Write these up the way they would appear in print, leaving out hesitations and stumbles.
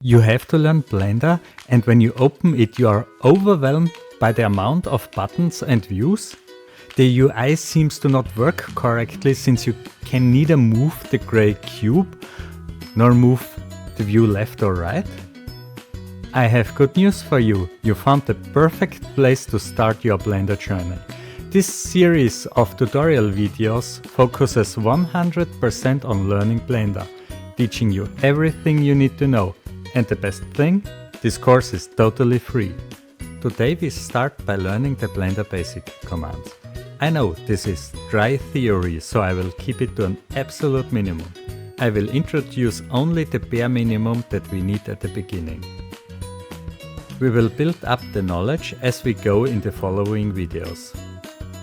You have to learn Blender, and when you open it you are overwhelmed by the amount of buttons and views. The UI seems to not work correctly since you can neither move the gray cube nor move the view left or right. I have good news for you. You found the perfect place to start your Blender journey. This series of tutorial videos focuses 100% on learning Blender, teaching you everything you need to know. And the best thing, this course is totally free. Today we start by learning the Blender basic commands. I know this is dry theory, so I will keep it to an absolute minimum. I will introduce only the bare minimum that we need at the beginning. We will build up the knowledge as we go in the following videos.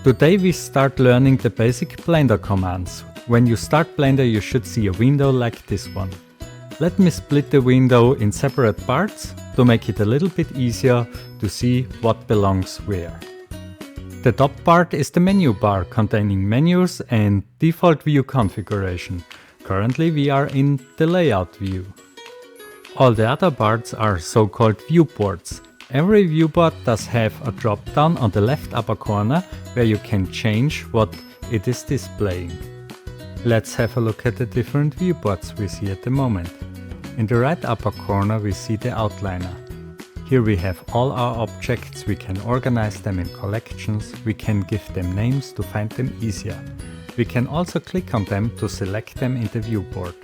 Today we start learning the basic Blender commands. When you start Blender you should see a window like this one. Let me split the window in separate parts to make it a little bit easier to see what belongs where. The top part is the menu bar containing menus and default view configuration. Currently we are in the layout view. All the other parts are so-called viewports. Every viewport does have a drop down on the left upper corner where you can change what it is displaying. Let's have a look at the different viewports we see at the moment. In the right upper corner we see the outliner. Here we have all our objects, we can organize them in collections, we can give them names to find them easier. We can also click on them to select them in the viewport.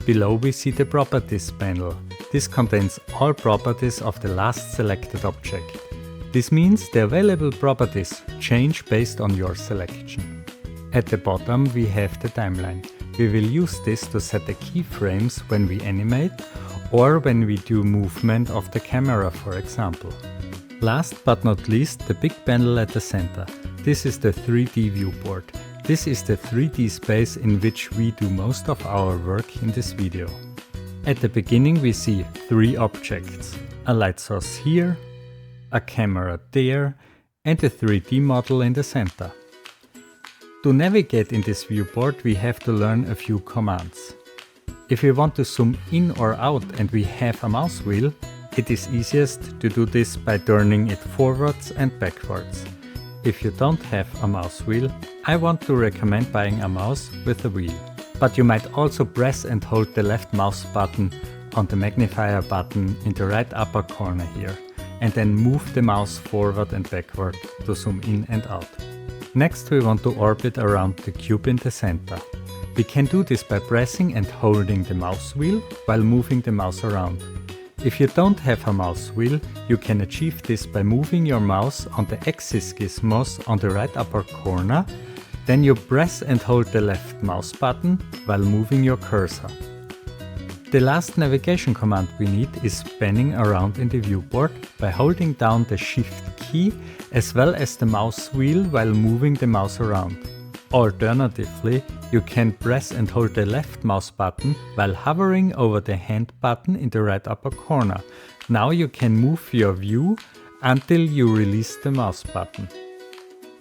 Below we see the properties panel. This contains all properties of the last selected object. This means the available properties change based on your selection. At the bottom we have the timeline. We will use this to set the keyframes when we animate or when we do movement of the camera, for example. Last but not least, the big panel at the center. This is the 3D viewport. This is the 3D space in which we do most of our work in this video. At the beginning we see three objects. A light source here, a camera there, and a 3D model in the center. To navigate in this viewport we have to learn a few commands. If we want to zoom in or out and we have a mouse wheel, it is easiest to do this by turning it forwards and backwards. If you don't have a mouse wheel, I want to recommend buying a mouse with a wheel. But you might also press and hold the left mouse button on the magnifier button in the right upper corner here, and then move the mouse forward and backward to zoom in and out. Next we want to orbit around the cube in the center. We can do this by pressing and holding the mouse wheel while moving the mouse around. If you don't have a mouse wheel, you can achieve this by moving your mouse on the axis gizmos on the right upper corner, then you press and hold the left mouse button while moving your cursor. The last navigation command we need is panning around in the viewport by holding down the Shift key as well as the mouse wheel while moving the mouse around. Alternatively, you can press and hold the left mouse button while hovering over the hand button in the right upper corner. Now you can move your view until you release the mouse button.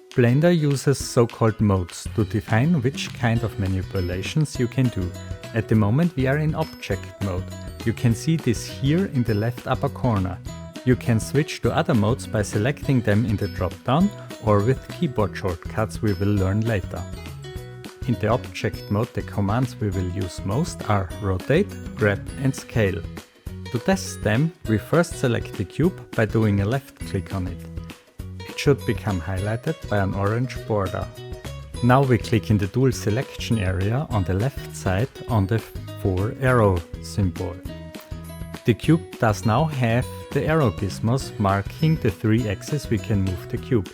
Blender uses so-called modes to define which kind of manipulations you can do. At the moment we are in object mode. You can see this here in the left upper corner. You can switch to other modes by selecting them in the drop-down or with keyboard shortcuts we will learn later. In the object mode the commands we will use most are rotate, grab and scale. To test them we first select the cube by doing a left click on it. It should become highlighted by an orange border. Now we click in the tool selection area on the left side on the 4 arrow symbol. The cube does now have the arrow gizmos marking the 3 axes we can move the cube.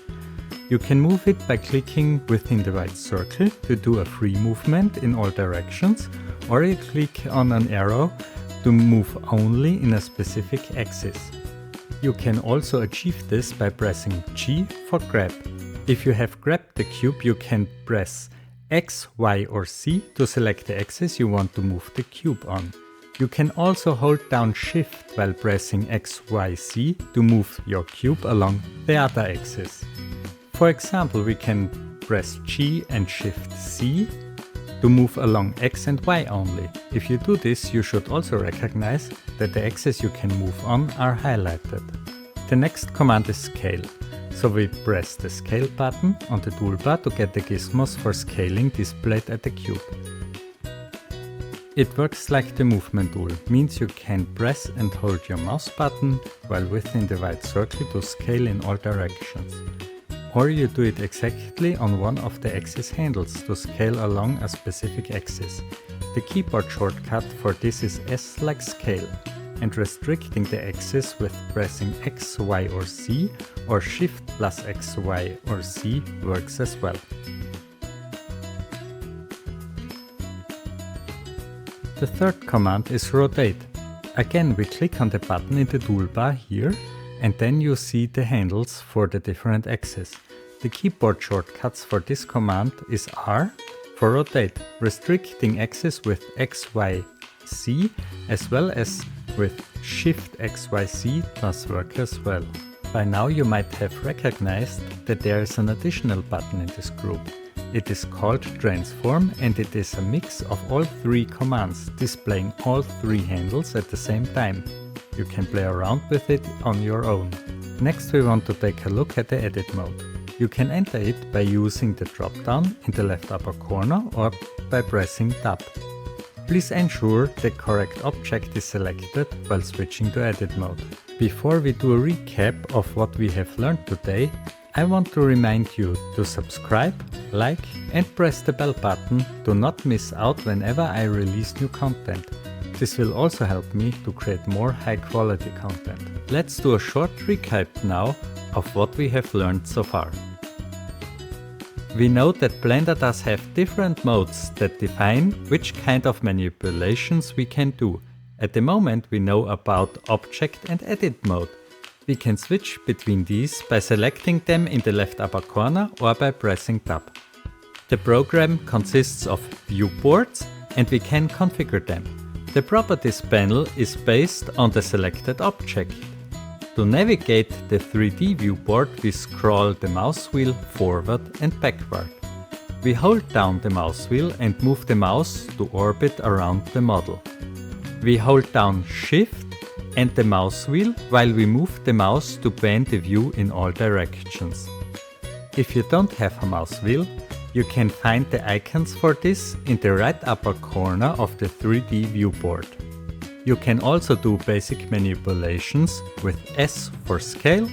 You can move it by clicking within the right circle to do a free movement in all directions, or you click on an arrow to move only in a specific axis. You can also achieve this by pressing G for grab. If you have grabbed the cube you can press X, Y or C to select the axis you want to move the cube on. You can also hold down Shift while pressing X, Y, C to move your cube along the other axis. For example, we can press G and Shift C to move along X and Y only. If you do this, you should also recognize that the axes you can move on are highlighted. The next command is scale. So we press the scale button on the toolbar to get the gizmos for scaling displayed at the cube. It works like the movement tool, means you can press and hold your mouse button while within the white circle to scale in all directions. Or you do it exactly on one of the axis handles to scale along a specific axis. The keyboard shortcut for this is S like scale, and restricting the axis with pressing X, Y or C or Shift plus X, Y or C works as well. The third command is rotate. Again, we click on the button in the toolbar here, and then you see the handles for the different axes. The keyboard shortcuts for this command is R for rotate, restricting axis with X, Y, C, as well as with Shift X, Y, C does work as well. By now you might have recognized that there is an additional button in this group. It is called Transform, and it is a mix of all three commands, displaying all three handles at the same time. You can play around with it on your own. Next we want to take a look at the edit mode. You can enter it by using the drop down in the left upper corner or by pressing Tab. Please ensure the correct object is selected while switching to edit mode. Before we do a recap of what we have learned today, I want to remind you to subscribe, like and press the bell button to not miss out whenever I release new content. This will also help me to create more high quality content. Let's do a short recap now of what we have learned so far. We know that Blender does have different modes that define which kind of manipulations we can do. At the moment we know about object and edit mode. We can switch between these by selecting them in the left upper corner or by pressing Tab. The program consists of viewports and we can configure them. The properties panel is based on the selected object. To navigate the 3D viewport, we scroll the mouse wheel forward and backward. We hold down the mouse wheel and move the mouse to orbit around the model. We hold down Shift and the mouse wheel while we move the mouse to pan the view in all directions. If you don't have a mouse wheel, you can find the icons for this in the right upper corner of the 3D viewport. You can also do basic manipulations with S for scale,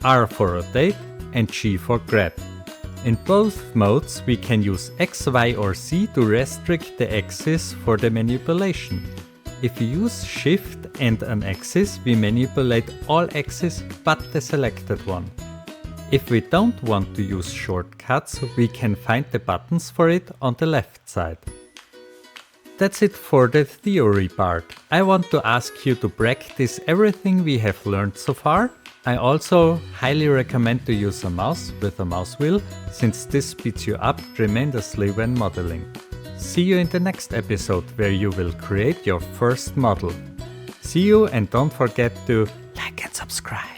R for rotate and G for grab. In both modes we can use X, Y or C to restrict the axis for the manipulation. If we use Shift and an axis, we manipulate all axes but the selected one. If we don't want to use shortcuts, we can find the buttons for it on the left side. That's it for the theory part. I want to ask you to practice everything we have learned so far. I also highly recommend to use a mouse with a mouse wheel, since this speeds you up tremendously when modeling. See you in the next episode where you will create your first model. See you and don't forget to like and subscribe.